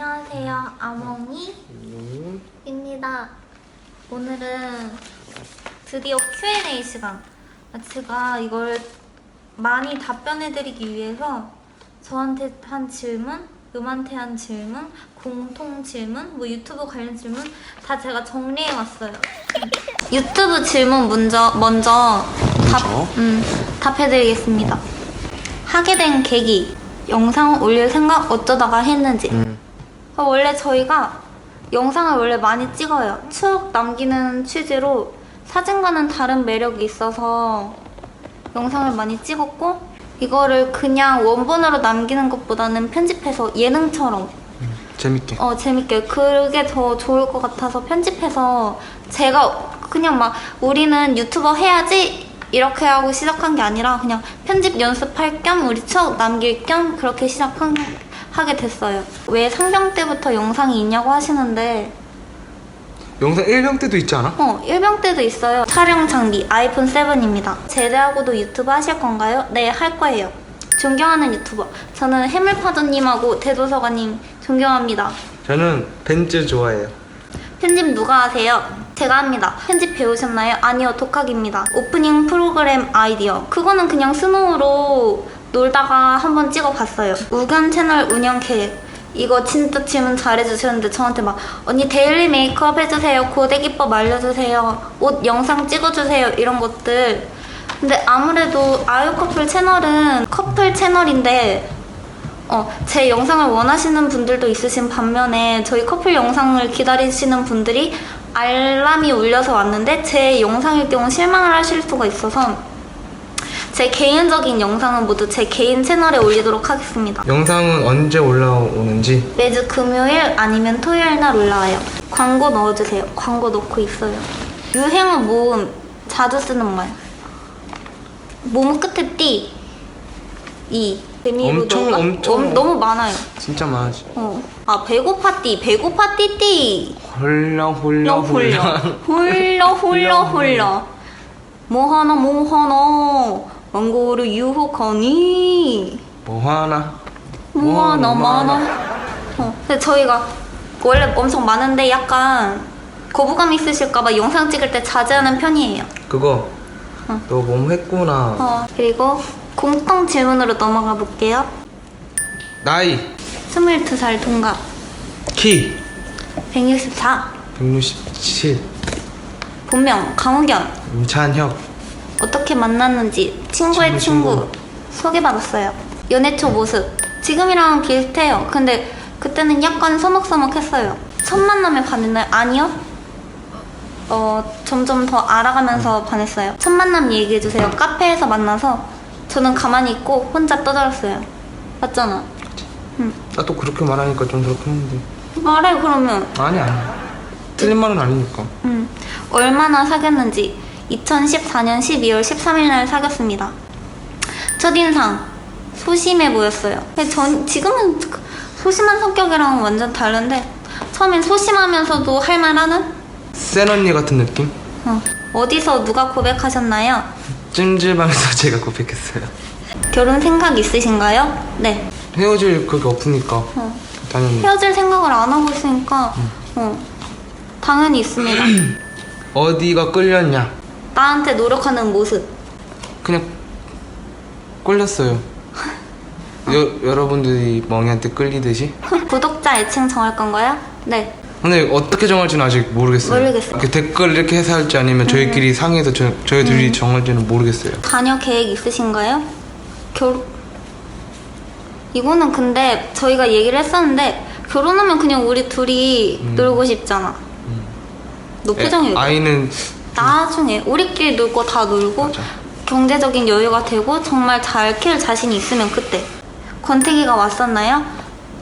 안녕하세요. 아몽이입니다. 오늘은 드디어 Q&A 시간. 제가 이걸 많이 답변해드리기 위해서 저한테 한 질문, 음한테 한 질문, 공통 질문, 뭐 유튜브 관련 질문 다 제가 정리해왔어요. 유튜브 질문 먼저 답해드리겠습니다. 하게 된 계기, 영상 올릴 생각 어쩌다가 했는지. 원래 저희가 영상을 원래 많이 찍어요. 추억 남기는 취지로 사진과는 다른 매력이 있어서 영상을 많이 찍었고, 이거를 그냥 원본으로 남기는 것보다는 편집해서 예능처럼 재밌게 재밌게, 그게 더 좋을 것 같아서 편집해서, 제가 그냥 막 우리는 유튜버 해야지 이렇게 하고 시작한 게 아니라 그냥 편집 연습할 겸 우리 추억 남길 겸 그렇게 하게 됐어요. 왜 상병 때부터 영상이 있냐고 하시는데, 영상 1병 때도 있지 않아? 1병 때도 있어요. 촬영 장비 아이폰 7입니다. 제대하고도 유튜브 하실 건가요? 네, 할 거예요. 존경하는 유튜버, 저는 해물파도님하고 대도서관님 존경합니다. 저는 벤츠 좋아해요. 편집 누가 하세요? 제가 합니다. 편집 배우셨나요? 아니요, 독학입니다. 오프닝 프로그램 아이디어, 그거는 그냥 스노우로 놀다가 한번 찍어봤어요. 우견 채널 운영 계획, 이거 진짜 질문 잘해주셨는데 저한테 막 언니 데일리 메이크업 해주세요, 고데 기법 알려주세요, 옷 영상 찍어주세요, 이런 것들. 근데 아무래도 아유커플 채널은 커플 채널인데 제 영상을 원하시는 분들도 있으신 반면에 저희 커플 영상을 기다리시는 분들이 알람이 울려서 왔는데 제 영상일 경우 실망을 하실 수가 있어서 제 개인적인 영상은 모두 제 개인 채널에 올리도록 하겠습니다. 영상은 언제 올라오는지 매주 금요일 아니면 토요일 날 올라와요. 광고 넣어주세요. 광고 넣고 있어요. 유행어 모음 자주 쓰는 말. 몸 끝에 띠, 이, 엄청 너무 많아요. 진짜 많아지. 배고파 띠 홀려 뭐 하나 광고를 유혹하니 뭐하나 근데 저희가 원래 엄청 많은데 약간 거부감 있으실까봐 영상 찍을 때 자제하는 편이에요. 그거 너 몸 했구나. 그리고 공통 질문으로 넘어가 볼게요. 나이, 22살 동갑, 키 164, 167, 본명 강우견, 임찬혁, 어떻게 만났는지 친구의 친구 소개받았어요. 연애 초 모습 지금이랑 비슷해요. 근데 그때는 약간 서먹서먹했어요. 첫 만남에 반했나요? 아니요. 점점 더 알아가면서 반했어요. 첫 만남 얘기해주세요. 카페에서 만나서 저는 가만히 있고 혼자 떠들었어요. 맞잖아. 나 또 그렇게 말하니까 좀 그렇긴 한데. 말해 그러면. 아니 틀린 말은 아니니까. 얼마나 사귀었는지 2014년 12월 13일 날 사귀었습니다. 첫인상 소심해 보였어요. 근데 지금은 소심한 성격이랑 완전 다른데 처음엔 소심하면서도 할 말하는? 센 언니 같은 느낌? 어디서 누가 고백하셨나요? 찜질방에서 제가 고백했어요. 결혼 생각 있으신가요? 네. 헤어질 그게 없으니까 당연히. 헤어질 생각을 안 하고 있으니까 당연히 있습니다. 어디가 끌렸냐? 나한테 노력하는 모습. 그냥 끌렸어요. 여러분들이 멍이한테 끌리듯이. 구독자 애칭 정할 건가요? 네. 근데 어떻게 정할지는 아직 모르겠어요. 이렇게 댓글 이렇게 해서 할지 아니면 저희끼리 상의해서 저희 둘이 정할지는 모르겠어요. 자녀 계획 있으신가요? 이거는 근데 저희가 얘기를 했었는데 결혼하면 그냥 우리 둘이 놀고 싶잖아. 너 표정이 왜? 아이는 나중에 우리끼리 놀고 다 놀고 맞아. 경제적인 여유가 되고 정말 잘 키울 자신이 있으면 그때. 권태기가 왔었나요?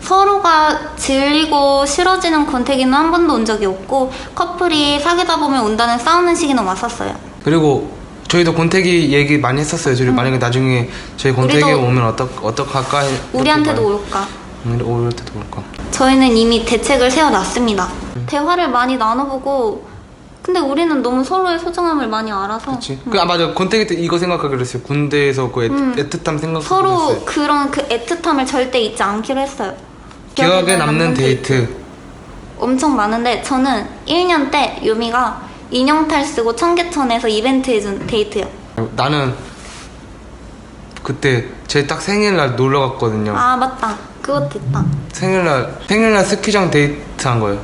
서로가 질리고 싫어지는 권태기는 한 번도 온 적이 없고 커플이 사귀다 보면 온다는 싸우는 시기는 왔었어요. 그리고 저희도 권태기 얘기 많이 했었어요. 저희 만약에 나중에 저희 권태기 오면 어떡할까? 우리한테도 올까? 우리한테도 올까? 저희는 이미 대책을 세워놨습니다. 대화를 많이 나눠보고, 근데 우리는 너무 서로의 소중함을 많이 알아서. 그치. 맞아. 권태기 때 이거 생각하기로 했어요. 군대에서 그 애틋함 생각하기로 서로 했어요. 그런 그 애틋함을 절대 잊지 않기로 했어요. 기억에 남는 데이트. 엄청 많은데 저는 1년 때 요미가 인형탈 쓰고 청계천에서 이벤트 해준 데이트요. 나는 그때 제 딱 생일날 놀러 갔거든요. 아 맞다, 그것도 있다. 생일날 스키장 데이트한 거예요.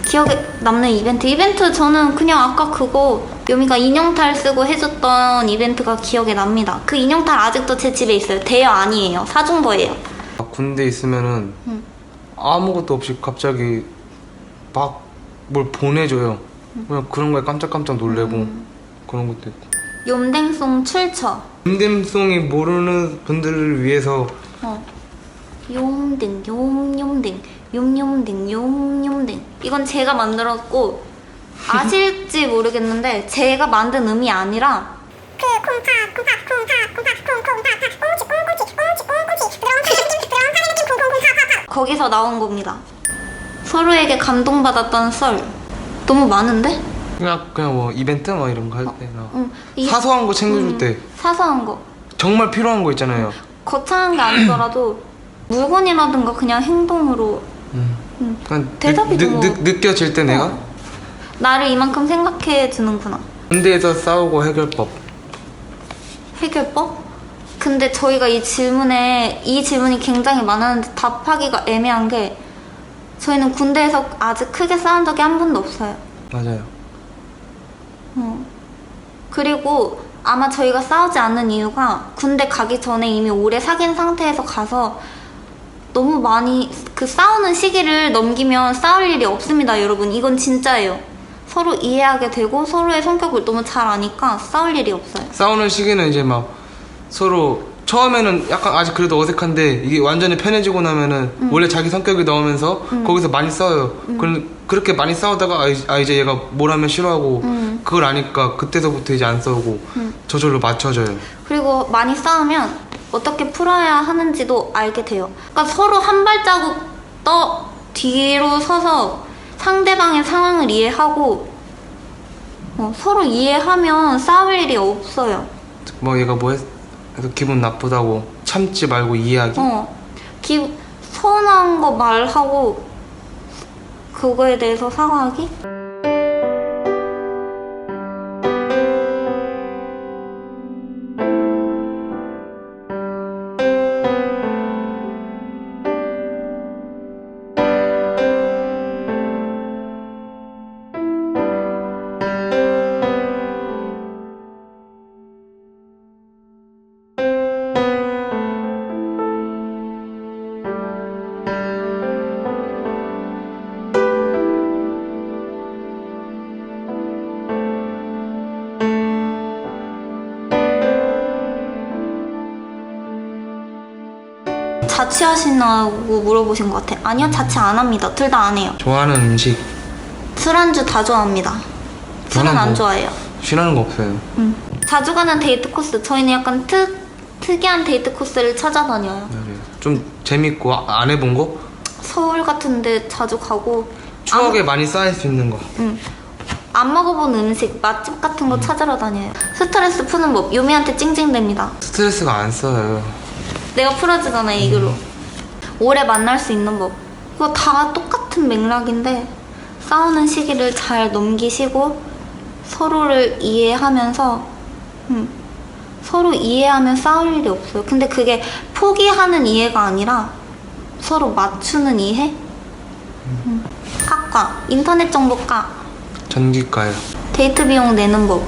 기억에 남는 이벤트 저는 그냥 아까 그거 요미가 인형탈 쓰고 해줬던 이벤트가 기억에 납니다. 그 인형탈 아직도 제 집에 있어요. 대여 아니에요, 사준 거예요. 군대 있으면은 아무것도 없이 갑자기 막 뭘 보내줘요. 그냥 그런 거에 깜짝깜짝 놀래고 그런 것도 있고. 욤댕송 출처. 욤댕송이 모르는 분들을 위해서 욤댕 욤욤댕 욤욤댕 욤욤댕. 이건 제가 만들었고 아실지 모르겠는데 제가 만든 음이 아니라 거기서 나온 겁니다. 서로에게 감동받았던 썰 너무 많은데? 그냥 뭐 이벤트 뭐 이런 거 할 때나 이게- 사소한 거 챙겨줄 때 사소한 거 정말 필요한 거 있잖아요. 거창한 게 아니더라도 물건이라든가 그냥 행동으로 그냥 대답이 너무- 느껴질 때 내가 나를 이만큼 생각해 주는구나. 군대에서 싸우고 해결법. 해결법? 근데 저희가 이 질문이 굉장히 많았는데 답하기가 애매한 게 저희는 군대에서 아직 크게 싸운 적이 한 번도 없어요. 맞아요. 그리고 아마 저희가 싸우지 않는 이유가 군대 가기 전에 이미 오래 사귄 상태에서 가서 너무 많이 그 싸우는 시기를 넘기면 싸울 일이 없습니다, 여러분. 이건 진짜예요. 서로 이해하게 되고 서로의 성격을 너무 잘 아니까 싸울 일이 없어요. 싸우는 시기는 이제 막 서로 처음에는 약간 아직 그래도 어색한데 이게 완전히 편해지고 나면은 원래 자기 성격이 나오면서 거기서 많이 싸워요. 그렇게 많이 싸우다가 이제 얘가 뭘 하면 싫어하고 그걸 아니까 그때서부터 이제 안 싸우고 저절로 맞춰져요. 그리고 많이 싸우면 어떻게 풀어야 하는지도 알게 돼요. 그러니까 서로 한 발자국 더 뒤로 서서 상대방의 상황을 이해하고 서로 이해하면 싸울 일이 없어요. 뭐 얘가 뭐 해서 기분 나쁘다고 참지 말고 이해하기. 서운한 거 말하고 그거에 대해서 사과하기? 자취하시냐고 물어보신 것 같아. 아니요, 자취 안 합니다. 둘 다 안 해요. 좋아하는 음식. 술안주 다 좋아합니다. 술은 저는 안 뭐 좋아해요. 싫어하는 거 없어요. 자주 가는 데이트 코스. 저희는 약간 특이한 데이트 코스를 찾아다녀요. 좀 재밌고 안 해본 거? 서울 같은 데 자주 가고 추억에 많이 쌓일 수 있는 거. 안 먹어본 음식, 맛집 같은 거 찾으러 다녀요. 스트레스 푸는 법. 요미한테 찡찡댑니다. 스트레스가 안 쌓여요. 내가 풀어주잖아, 이거로. 오래 만날 수 있는 법. 이거 다 똑같은 맥락인데 싸우는 시기를 잘 넘기시고 서로를 이해하면서 서로 이해하면 싸울 일이 없어요. 근데 그게 포기하는 이해가 아니라 서로 맞추는 이해? 학과, 인터넷 정보과, 전기가요. 데이트 비용 내는 법.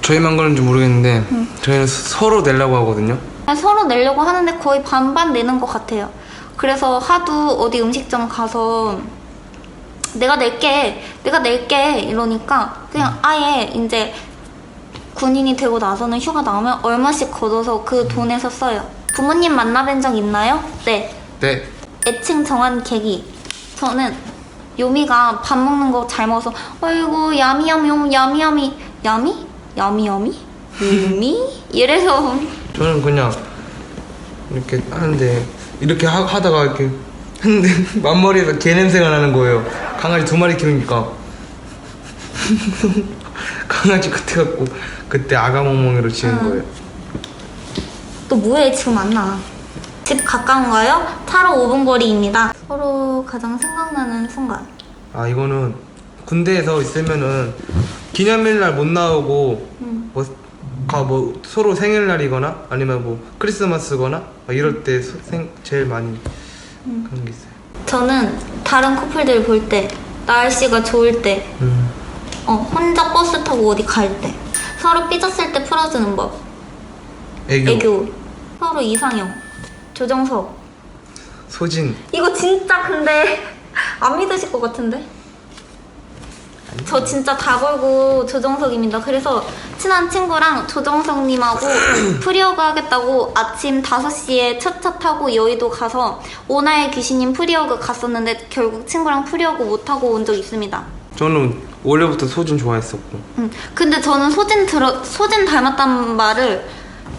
저희만 그런지 모르겠는데 저희는 서로 내려고 하거든요. 서로 내려고 하는데 거의 반반 내는 것 같아요. 그래서 하도 어디 음식점 가서 내가 낼게 이러니까 그냥 아예 이제 군인이 되고 나서는 휴가 나오면 얼마씩 걷어서 그 돈에서 써요. 부모님 만나뵌 적 있나요? 네. 네. 애칭 정한 계기. 저는 요미가 밥 먹는 거 잘 먹어서 어이구 야미야미 야미야미 야미야미 요미? 이래서 저는 그냥 이렇게 하는데 이렇게 하다가 이렇게 했는데 앞머리에서 개 냄새가 나는 거예요. 강아지 2마리 키우니까. 강아지 그때 갖고 그때 아가멍멍이로 지은 거예요. 또 뭐해, 지금 안 나. 집 가까운가요? 차로 5분 거리입니다. 서로 가장 생각나는 순간. 아 이거는 군대에서 있으면은 기념일날 못 나오고 뭐 서로 생일날이거나 아니면 뭐 크리스마스거나 막 이럴 때 제일 많이 그런 게 있어요. 저는 다른 커플들 볼 때, 날씨가 좋을 때, 혼자 버스 타고 어디 갈 때, 서로 삐졌을 때 풀어주는 법. 애교. 서로 이상형. 조정석. 소진. 이거 진짜 근데 안 믿으실 것 같은데? 저 진짜 다 걸고 조정석입니다. 그래서 친한 친구랑 조정석님하고 프리어그 하겠다고 아침 5시에 첫 차 타고 여의도 가서 오나의 귀신님 프리어그 갔었는데 결국 친구랑 프리어그 못하고 온 적 있습니다. 저는 원래부터 소진 좋아했었고. 근데 저는 소진 닮았다는 말을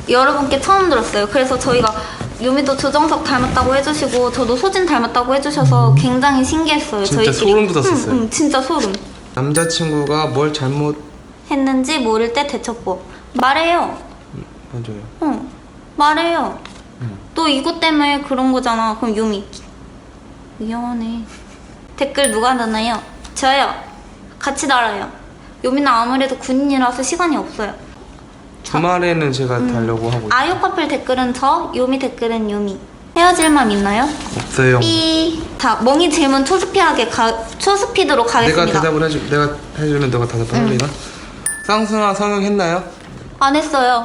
여러분께 처음 들었어요. 그래서 저희가 유미도 조정석 닮았다고 해주시고 저도 소진 닮았다고 해주셔서 굉장히 신기했어요. 진짜 저희끼리. 소름 돋았었어요. 진짜 소름. 남자친구가 뭘 잘못 했는지 모를 때 대처법. 말해요. 맞아요. 말해요. 너 이것 때문에 그런 거잖아. 그럼 유미. 미안해. 댓글 누가 달나요? 저요. 같이 달아요. 유미는 아무래도 군인이라서 시간이 없어요. 주말에는 제가 달려고 하고 아유 커플 댓글은 저, 유미 댓글은 유미. 헤어질 맘 있나요? 없어요. 삐. 자, 멍이 질문 초스피드로 가겠습니다. 내가 해주면 너가 대답을 해야 쌍순아 성형했나요? 안 했어요.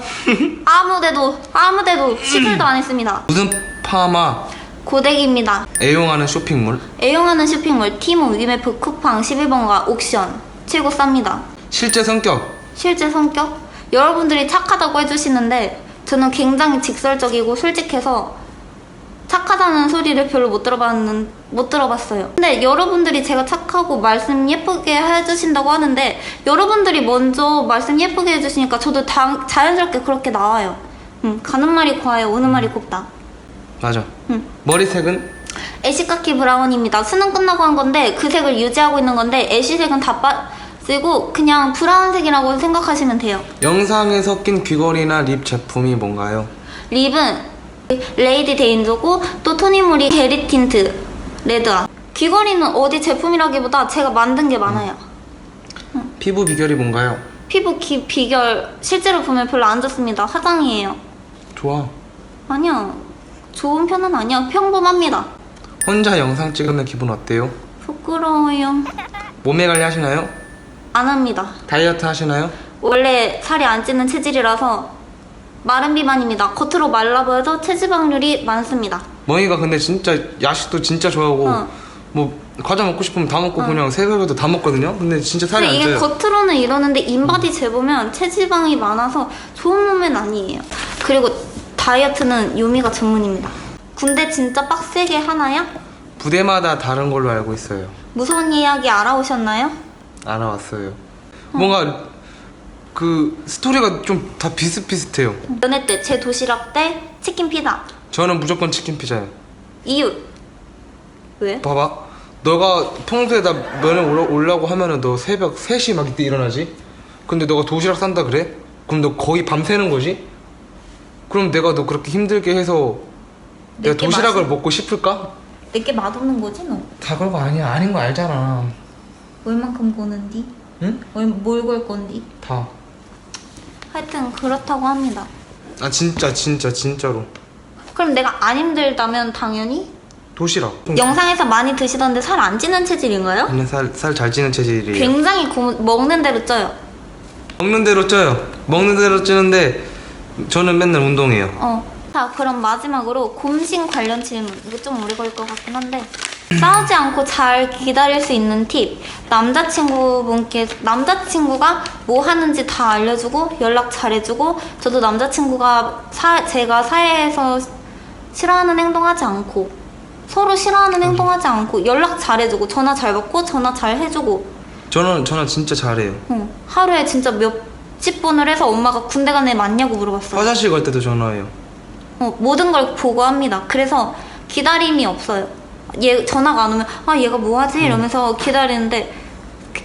아무데도 시술도 안 했습니다. 무슨 파마 고데기입니다. 애용하는 쇼핑몰 애용하는 쇼핑몰 티모, 위메프, 쿠팡, 11번가, 옥션. 최고 쌉니다. 실제 성격 실제 성격? 여러분들이 착하다고 해주시는데 저는 굉장히 직설적이고 솔직해서 착하다는 소리를 별로 못 들어봤어요. 근데 여러분들이 제가 착하고 말씀 예쁘게 해주신다고 하는데 여러분들이 먼저 말씀 예쁘게 해주시니까 저도 자연스럽게 그렇게 나와요. 가는 말이 과해요. 오는 말이 곱다. 맞아. 머리색은 애쉬카키 브라운입니다. 수능 끝나고 한 건데 그 색을 유지하고 있는 건데 애쉬색은 다 빠지고 그냥 브라운색이라고 생각하시면 돼요. 영상에서 낀 귀걸이나 립 제품이 뭔가요? 립은 레이디 데인저고 또 토니모리 게리 틴트 레드아. 귀걸이는 어디 제품이라기보다 제가 만든 게 많아요. 피부 비결이 뭔가요? 피부 비결 실제로 보면 별로 안 좋습니다. 화장이에요. 좋아. 아니야, 좋은 편은 아니야. 평범합니다. 혼자 영상 찍으면 기분 어때요? 부끄러워요. 몸매 관리 하시나요? 안 합니다. 다이어트 하시나요? 원래 살이 안 찌는 체질이라서 마른 비만입니다. 겉으로 말라 보여도 체지방률이 많습니다. 멍이가 근데 진짜 야식도 진짜 좋아하고 뭐 과자 먹고 싶으면 다 먹고 그냥 새벽에도 다 먹거든요. 근데 진짜 살이 안 근데 이게 쪄요. 겉으로는 이러는데 인바디 재보면 체지방이 많아서 좋은 몸매는 아니에요. 그리고 다이어트는 유미가 전문입니다. 군대 진짜 빡세게 하나요? 부대마다 다른 걸로 알고 있어요. 무서운 이야기 알아오셨나요? 알아왔어요. 뭔가 그 스토리가 좀 다 비슷비슷해요. 연애 때 제 도시락 때 치킨 피자. 저는 무조건 치킨 피자예요. 이유. 왜? 봐봐. 너가 평소에 나 면회 오려고 하면은 너 새벽 3시 막 이때 일어나지? 근데 너가 도시락 싼다 그래? 그럼 너 거의 밤새는 거지? 그럼 내가 너 그렇게 힘들게 해서 내가 내게 도시락을 먹고 싶을까? 내게 맛없는 거지 너? 다 그런 거 아니야. 아닌 거 알잖아. 얼만큼 거는디? 응? 뭘 걸 건디? 다. 하여튼 그렇다고 합니다. 아 진짜로. 그럼 내가 안 힘들다면 당연히 도시락. 영상에서 많이 드시던데 살 안 찌는 체질인가요? 그냥 살 잘 찌는 체질이에요. 굉장히 먹는 대로 쪄요. 먹는 대로 쪄요. 먹는 대로 찌는데 저는 맨날 운동해요. 자, 그럼 마지막으로 곰신 관련 질문. 이거 좀 오래 걸릴 것 같긴 한데 싸우지 않고 잘 기다릴 수 있는 팁. 남자친구가 뭐 하는지 다 알려주고 연락 잘해주고 저도 남자친구가 제가 사회에서 싫어하는 행동하지 않고 서로 싫어하는 행동하지 않고 연락 잘해주고 전화 잘 받고 전화 잘 해주고 저는 진짜 잘해요. 하루에 진짜 몇십 번을 해서 엄마가 군대 간 애 맞냐고 물어봤어요. 화장실 갈 때도 전화해요. 모든 걸 보고합니다. 그래서 기다림이 없어요. 얘 전화가 안 오면 얘가 뭐하지? 이러면서 기다리는데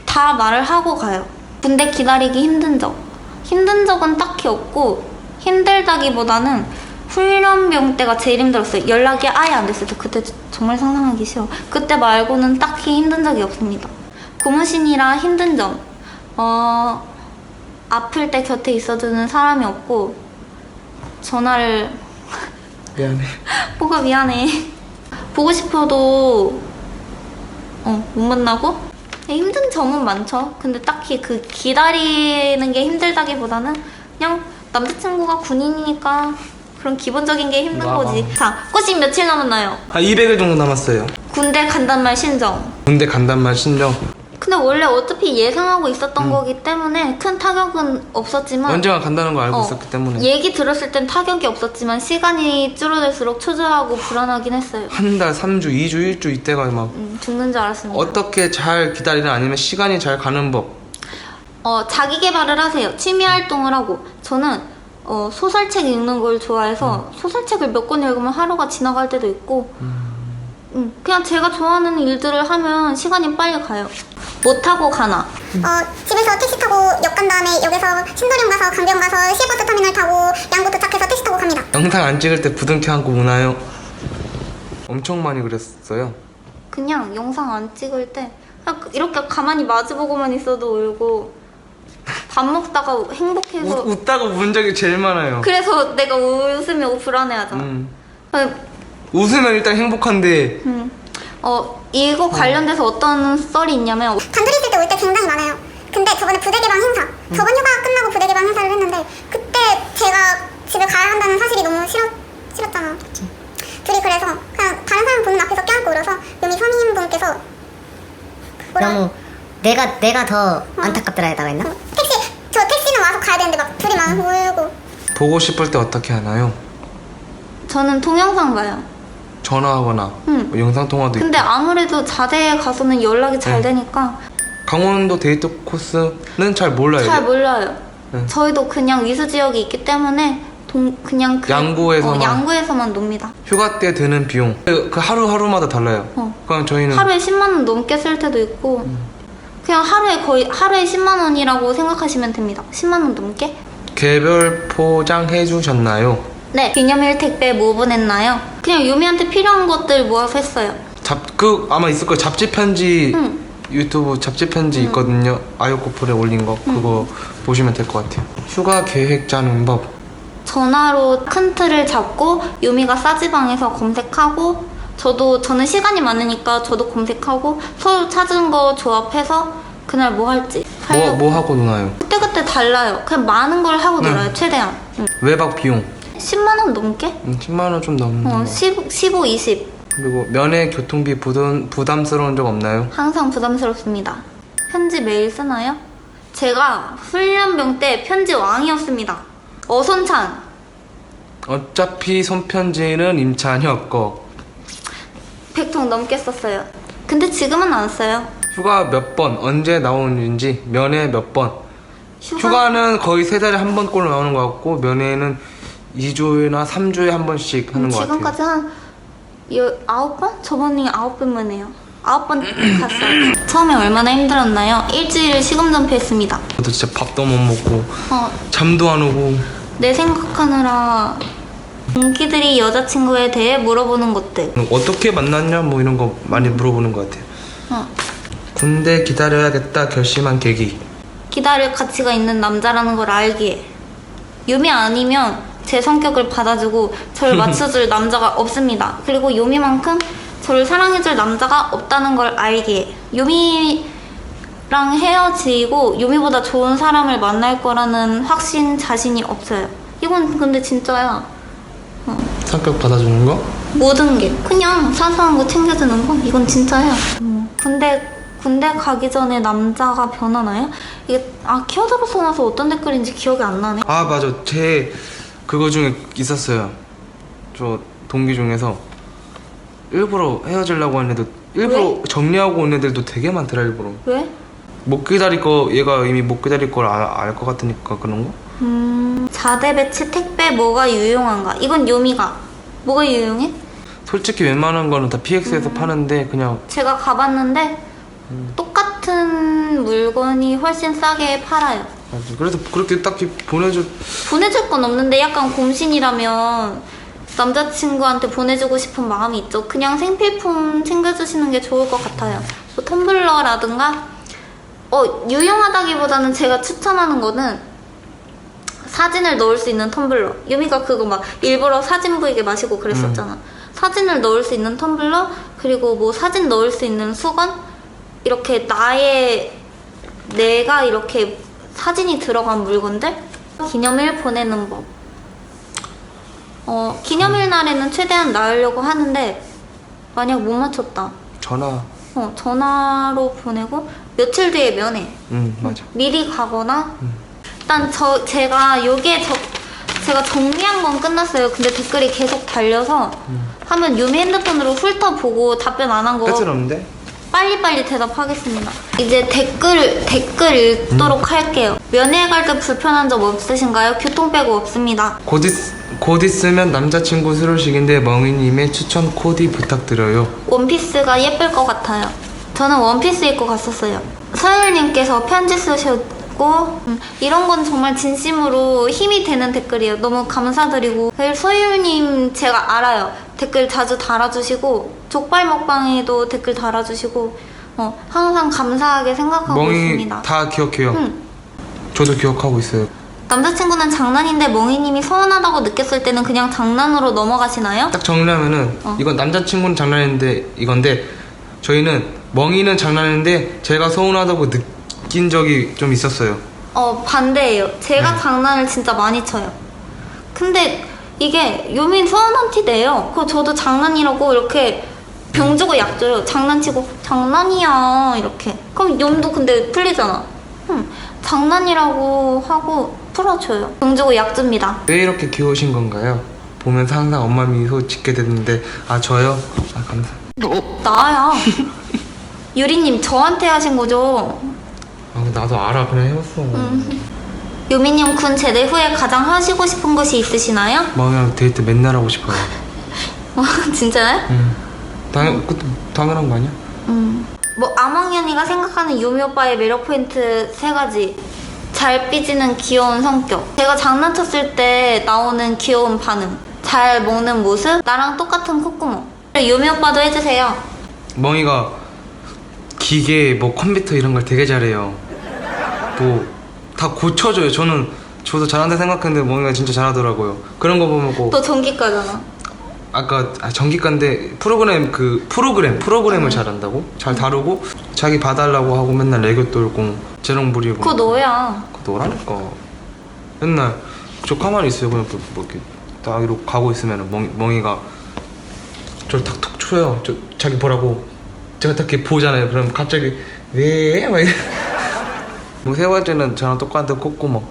다 말을 하고 가요. 군대 기다리기 힘든 적은 딱히 없고 힘들다기보다는 훈련병 때가 제일 힘들었어요. 연락이 아예 안 됐을 때. 그때 정말 상상하기 싫어. 그때 말고는 딱히 힘든 적이 없습니다. 고무신이라 힘든 점. 아플 때 곁에 있어주는 사람이 없고, 전화를 미안해. 뭐가 미안해. 보고 싶어도 못 만나고. 힘든 점은 많죠. 근데 딱히 그 기다리는 게 힘들다기보다는 그냥 남자친구가 군인이니까 그런 기본적인 게 힘든 와와. 거지. 자, 꽃이 며칠 남았나요? 한 200일 정도 남았어요. 군대 간단 말 신정. 군대 간단 말 신정. 근데 원래 어차피 예상하고 있었던 거기 때문에 큰 타격은 없었지만 언젠가 간다는 걸 알고 있었기 때문에 얘기 들었을 땐 타격이 없었지만 시간이 줄어들수록 초조하고 불안하긴 했어요. 한 달, 3주, 2주, 1주 이때가 막 죽는 줄 알았습니다. 어떻게 잘 기다리나 아니면 시간이 잘 가는 법. 자기 개발을 하세요. 취미 활동을 하고. 저는 소설책 읽는 걸 좋아해서 소설책을 몇 권 읽으면 하루가 지나갈 때도 있고 그냥 제가 좋아하는 일들을 하면 시간이 빨리 가요. 못 타고 가나? 집에서 택시 타고 역 간 다음에 역에서 신도림 가서 강변 가서 시외버스 터미널 타고 양구 도착해서 택시 타고 갑니다. 영상 안 찍을 때 부둥켜 안고 우나요? 엄청 많이 그랬어요. 그냥 영상 안 찍을 때 그냥 이렇게 가만히 마주보고만 있어도 울고 밥 먹다가 행복해서 웃다가 운 적이 제일 많아요. 그래서 내가 웃으면 불안해하잖아. 웃으면 일단 행복한데 이거 관련돼서 어떤 썰이 있냐면 단둘이 있을 때 올 때 굉장히 많아요. 근데 저번에 부대 개방 행사, 저번 휴가 끝나고 부대 개방 행사를 했는데 그때 제가 집에 가야 한다는 사실이 너무 싫었잖아. 둘이 그래서 그냥 다른 사람 보는 앞에서 껴안고 울어서 요미 선임분께서 너무 내가 더 안타깝더라 했다고 했나? 택시는 와서 가야 되는데 막 둘이 막 울고. 보고 싶을 때 어떻게 하나요? 저는 동영상 봐요. 전화하거나 뭐 영상통화도 근데 있고. 아무래도 자대에 가서는 연락이 잘 네. 되니까 강원도 데이트 코스는 잘 몰라요. 잘 몰라요. 네. 저희도 그냥 위수 지역이 있기 때문에 그냥 양구에서만 놉니다. 휴가 때 드는 비용 그 하루하루마다 달라요. 그럼 저희는 하루에 10만 원 넘게 쓸 때도 있고 그냥 하루에 10만 원이라고 생각하시면 됩니다. 10만 원 넘게? 개별 포장해 주셨나요? 네. 기념일 택배 뭐 보냈나요? 그냥 유미한테 필요한 것들 모아서 했어요. 아마 있을 거예요. 잡지 편지 유튜브 잡지 편지 있거든요. 아이코플에 올린 거 그거 보시면 될 것 같아요. 휴가 계획 짜는 법. 전화로 큰 틀을 잡고 유미가 싸지방에서 검색하고 저는 시간이 많으니까 저도 검색하고 서로 찾은 거 조합해서 그날 뭐 할지 뭐 하고 노나요? 그때그때 달라요. 그냥 많은 걸 하고 놀아요. 최대한. 외박 비용 10만 원 넘게? 10만 원 좀 넘는 거. 15, 20 그리고 면회 교통비 부담스러운 적 없나요? 항상 부담스럽습니다. 편지 매일 쓰나요? 제가 훈련병 때 편지 왕이었습니다. 어선찬 어차피 손편지는 임찬혁 거. 100통 넘게 썼어요. 근데 지금은 안 써요. 휴가 몇 번, 언제 나오는지, 면회 몇 번. 휴가는 거의 3달에 한 번꼴로 나오는 것 같고 면회는 2주나 3주에 한 번씩 하는 것 같아요. 지금까지 한 9번? 저번에 9번만 해요. 9번 갔어요. 처음에 얼마나 힘들었나요? 일주일을 시금전폐했습니다. 저도 진짜 밥도 못 먹고 어, 잠도 안 오고. 내 생각하느라 동기들이 여자친구에 대해 물어보는 것들. 어떻게 만났냐 뭐 이런 거 많이 물어보는 것 같아요. 군대 기다려야겠다 결심한 계기. 기다릴 가치가 있는 남자라는 걸 알기에. 유미 아니면 제 성격을 받아주고 저를 맞춰줄 남자가 없습니다. 그리고 유미만큼 저를 사랑해줄 남자가 없다는 걸 알기에. 유미랑 헤어지고 유미보다 좋은 사람을 만날 거라는 자신이 없어요. 이건 근데 진짜야. 성격 받아주는 거? 모든 게 그냥 사소한 거 챙겨주는 거 이건 진짜야. 군대 가기 전에 남자가 변하나요? 이게 키워들어서 나서 어떤 댓글인지 기억이 안 나네. 아 맞아, 제 그거 중에 있었어요. 저 동기 중에서 일부러 헤어지려고 하는 애들, 일부러 왜? 정리하고 온 애들도 되게 많더라. 일부러 왜? 못 기다릴 거, 얘가 이미 못 기다릴 걸 알 것 같으니까 그런 거? 자대 배치 택배 뭐가 유용한가? 이건 요미가 뭐가 유용해? 솔직히 웬만한 거는 다 PX에서 파는데 그냥 제가 가봤는데 똑같은 물건이 훨씬 싸게 팔아요. 그래서 그렇게 딱히 보내줄 보내줄 건 없는데 약간 곰신이라면 남자친구한테 보내주고 싶은 마음이 있죠. 그냥 생필품 챙겨주시는 게 좋을 것 같아요. 뭐 텀블러라든가 유용하다기보다는 제가 추천하는 거는 사진을 넣을 수 있는 텀블러. 유미가 그거 막 일부러 사진 보이게 마시고 그랬었잖아. 사진을 넣을 수 있는 텀블러, 그리고 뭐 사진 넣을 수 있는 수건, 이렇게 내가 이렇게 사진이 들어간 물건들? 기념일 보내는 법. 기념일 날에는 최대한 나으려고 하는데 만약 못 맞췄다. 전화로 보내고 며칠 뒤에 면회. 맞아. 미리 가거나. 일단 제가 정리한 건 끝났어요. 근데 댓글이 계속 달려서 하면 유미 핸드폰으로 훑어보고 답변 안 한 거 끝은 없는데? 빨리빨리 대답하겠습니다. 이제 댓글 읽도록 할게요. 면회 갈 때 불편한 점 없으신가요? 교통 빼고 없습니다. 곧 있으면 남자친구 수료식인데 멍이님의 추천 코디 부탁드려요. 원피스가 예쁠 것 같아요. 저는 원피스 입고 갔었어요. 서율님께서 편지 쓰셨고 이런 건 정말 진심으로 힘이 되는 댓글이에요. 너무 감사드리고 서율님 제가 알아요. 댓글 자주 달아주시고 족발 먹방에도 댓글 달아주시고 항상 감사하게 생각하고 멍이 있습니다. 다 기억해요. 저도 기억하고 있어요. 남자친구는 장난인데 멍이님이 서운하다고 느꼈을 때는 그냥 장난으로 넘어가시나요? 딱 정리하면은 이건 남자친구는 장난인데 이건데 저희는 멍이는 장난인데 제가 서운하다고 느낀 적이 좀 있었어요. 반대예요. 제가 장난을 진짜 많이 쳐요. 근데 이게 유민 서운한 티 내요. 그거 저도 장난이라고 이렇게 병 주고 약 줘요. 장난치고 장난이야 이렇게. 그럼 염도 근데 풀리잖아. 장난이라고 하고 풀어줘요. 병 주고 약 줍니다. 왜 이렇게 귀여우신 건가요? 보면서 항상 엄마 미소 짓게 되는데 저요? 감사. 나야. 유리님 저한테 하신 거죠? 나도 알아. 그냥 해봤어. 유미님 군 제대 후에 가장 하시고 싶은 것이 있으시나요? 멍이랑 데이트 맨날 하고 싶어요. 진짜요? 그것도 당연한 거 아니야? 뭐 아망이 언니가 생각하는 유미 오빠의 매력 포인트 3가지. 잘 삐지는 귀여운 성격, 제가 장난쳤을 때 나오는 귀여운 반응, 잘 먹는 모습, 나랑 똑같은 콧구멍. 유미 오빠도 해주세요. 멍이가 기계 뭐 컴퓨터 이런 걸 되게 잘해요. 뭐 다 고쳐줘요. 저도 잘한다 생각했는데 멍이가 진짜 잘하더라고요. 그런 거 보면 너 전기과잖아. 아까 전기과인데 프로그램을 잘한다고? 잘 다루고 자기 봐달라고 하고 맨날 애교 떨고 재롱 부리고. 그거 너야. 그거 너라니까. 맨날 저 가만히 있어요. 그냥 뭐 이렇게 딱 이러고 가고 있으면 멍이가 저를 탁탁 쳐요. 자기 보라고. 제가 딱 이렇게 보잖아요. 그럼 갑자기 왜? 막 이래. 뭐 세 번째는 저랑 똑같은 콧구멍.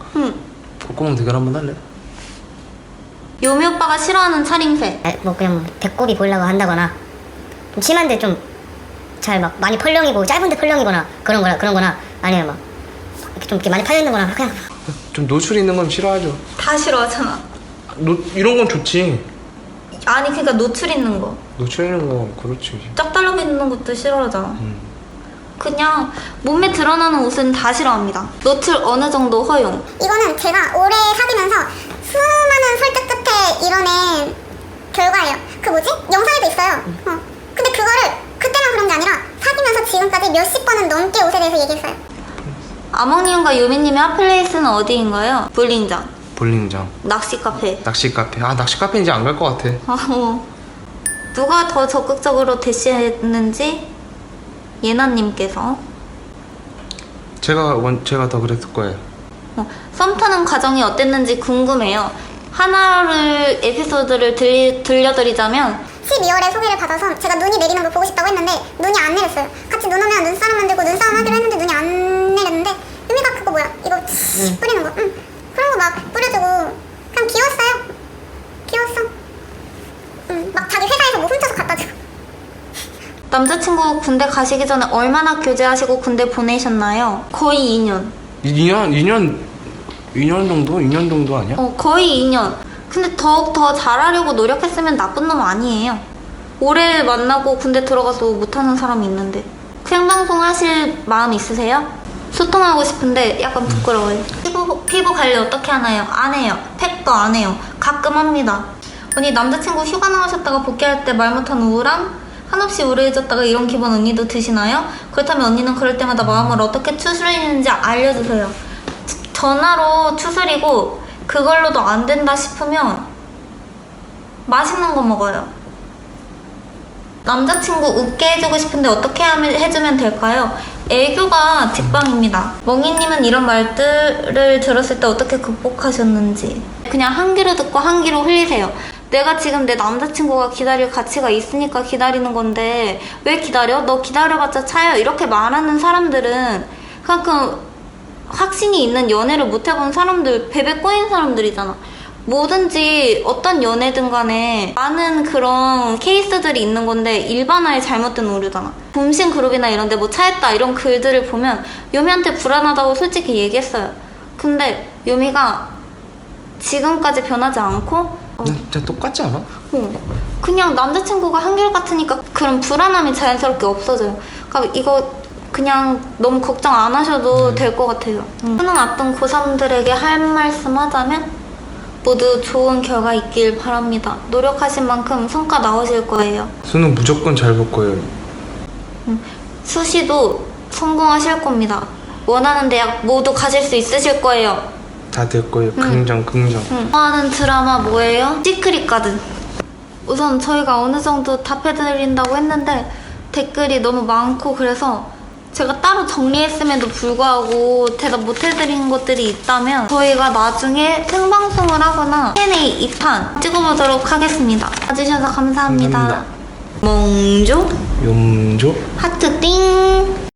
콧구멍 대결 한번 할래? 유미 오빠가 싫어하는 차림새. 그냥 배꼽이 보이려고 한다거나 좀 심한데 좀 잘 막 많이 펄령이고 짧은데 펄령이거나 그런 거나 아니면 막 이렇게 많이 팔려 있는 거나 그냥 좀 노출이 있는 건 싫어하죠. 다 싫어하잖아. 이런 건 좋지. 아니 그러니까 노출 있는 거. 노출 있는 거 그렇지. 짝 달라붙 있는 것도 싫어하잖아. 그냥 몸에 드러나는 옷은 다 싫어합니다. 노출 어느 정도 허용. 이거는 제가 오래 사귀면서 수많은 설득 끝에 이뤄낸 결과예요. 그 뭐지? 영상에도 있어요. 근데 그거를 그때만 그런 게 아니라 사귀면서 지금까지 몇십 번은 넘게 옷에 대해서 얘기했어요. 아몽님과 유미님의 핫플레이스는 어디인가요? 볼링장, 낚시 카페. 낚시 카페 이제 안 갈 것 같아. 누가 더 적극적으로 대시했는지 예나님께서. 제가 더 그랬을 거예요. 썸 타는 과정이 어땠는지 궁금해요. 하나를 에피소드를 들려드리자면 12월에 소개를 받아서 제가 눈이 내리는 걸 보고 싶다고 했는데 눈이 안 내렸어요. 같이 눈 오면 눈사람 만들고 눈싸움 하기로 했는데 눈이 안 내렸는데 유미가 그거 뭐야? 이거 뿌리는 거. 그런 거 막 뿌려주고 그냥 귀여웠어. 막 자기 회사에서 뭐 훔쳐서 갖다 주고. 남자친구 군대 가시기 전에 얼마나 교제하시고 군대 보내셨나요? 거의 2년. 2년 정도? 2년 정도 아니야? 거의 2년. 근데 더욱 더 잘하려고 노력했으면 나쁜 놈 아니에요. 오래 만나고 군대 들어가서 못하는 사람이 있는데. 생방송 하실 마음 있으세요? 소통하고 싶은데 약간 부끄러워요. 피부 관리 어떻게 하나요? 안 해요. 팩도 안 해요. 가끔 합니다. 언니 남자친구 휴가 나오셨다가 복귀할 때 말 못한 우울함? 한없이 우울해졌다가 이런 기분 언니도 드시나요? 그렇다면 언니는 그럴 때마다 마음을 어떻게 추스리는지 알려주세요. 전화로 추스리고 그걸로도 안 된다 싶으면 맛있는 거 먹어요. 남자친구 웃게 해주고 싶은데 어떻게 해주면 될까요? 애교가 직방입니다. 멍이님은 이런 말들을 들었을 때 어떻게 극복하셨는지. 그냥 한 귀로 듣고 한 귀로 흘리세요. 내가 지금 내 남자친구가 기다릴 가치가 있으니까 기다리는 건데 왜 기다려? 너 기다려봤자 차요. 이렇게 말하는 사람들은 그만큼 확신이 있는 연애를 못 해본 사람들, 베베 꼬인 사람들이잖아. 뭐든지 어떤 연애든 간에 많은 그런 케이스들이 있는 건데 일반화의 잘못된 오류잖아. 봄신 그룹이나 이런데 뭐 차였다 이런 글들을 보면 요미한테 불안하다고 솔직히 얘기했어요. 근데 요미가 지금까지 변하지 않고 진짜 똑같지 않아? 그냥 남자친구가 한결같으니까 그런 불안함이 자연스럽게 없어져요. 그러니까 이거 그냥 너무 걱정 안 하셔도 될 것 같아요. 수능 앞둔 고3들에게 할 말씀 하자면 모두 좋은 결과 있길 바랍니다. 노력하신 만큼 성과 나오실 거예요. 수능 무조건 잘 볼 거예요. 수시도 성공하실 겁니다. 원하는 대학 모두 가질 수 있으실 거예요. 다 될 거예요. 긍정. 좋아하는 드라마 뭐예요? 시크릿 가든. 우선 저희가 어느 정도 답해드린다고 했는데 댓글이 너무 많고 그래서 제가 따로 정리했음에도 불구하고 대답 못해드린 것들이 있다면 저희가 나중에 생방송을 하거나 Q&A 2판 찍어보도록 하겠습니다. 봐주셔서 감사합니다. 감사합니다. 몽조 용조 하트 띵.